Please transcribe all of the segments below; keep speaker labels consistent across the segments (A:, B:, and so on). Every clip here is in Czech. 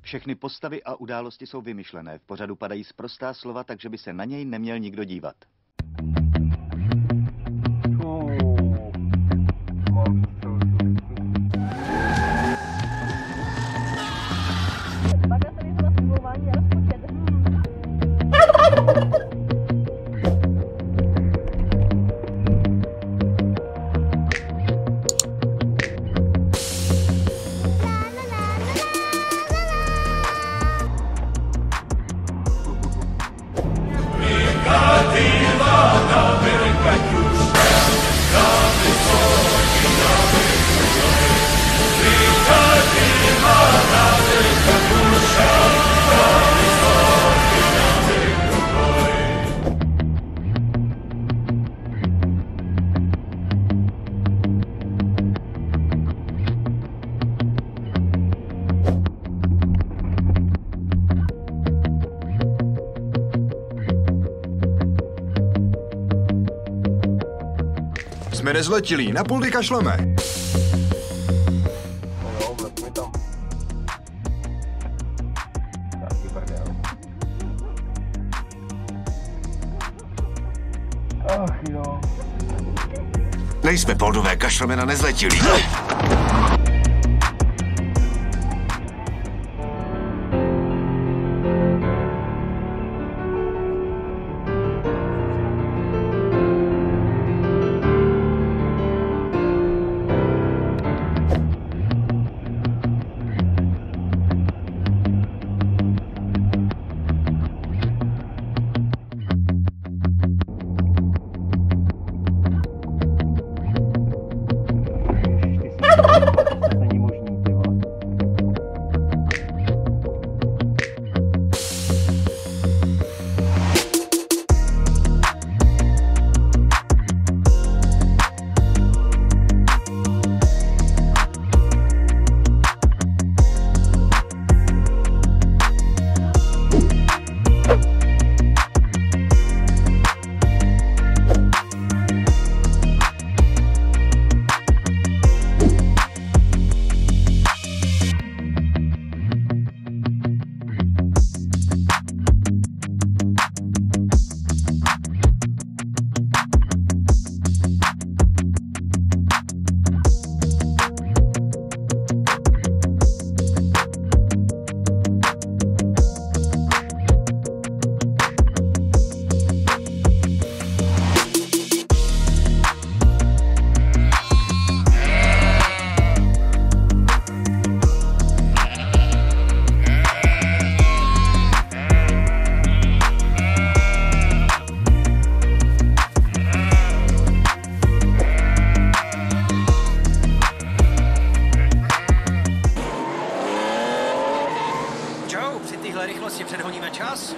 A: Všechny postavy a události jsou vymyšlené. V pořadu padají sprostá slova, takže by se na něj neměl nikdo dívat.
B: Jsme nezletilí, na půl vykašleme.
C: Nejsme poldové, kašleme na nezletilí.
D: rychlosti předhoníme čas.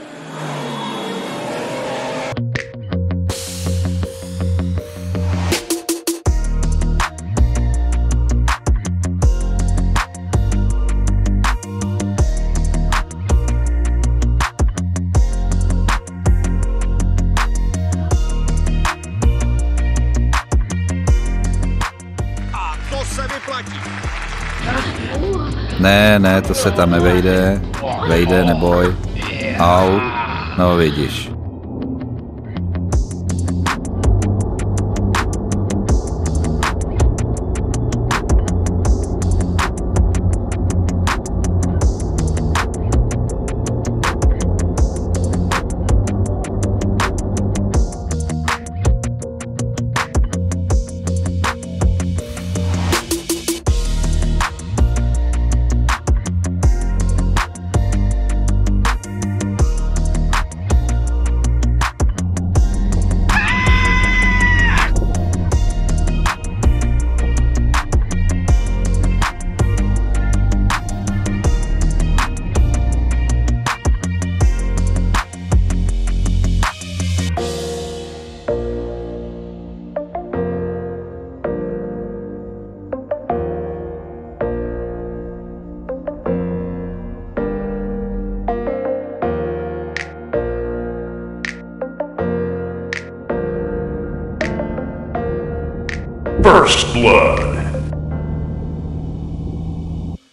E: Ne, to se tam nevejde. Vejde, neboj. Au. No vidíš.
F: First Blood.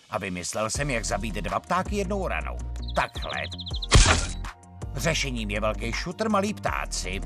D: A
F: vymyslel jsem, jak zabít 2 ptáky jednou ranou. Takhle. Řešením je velký šutr, malí ptáci.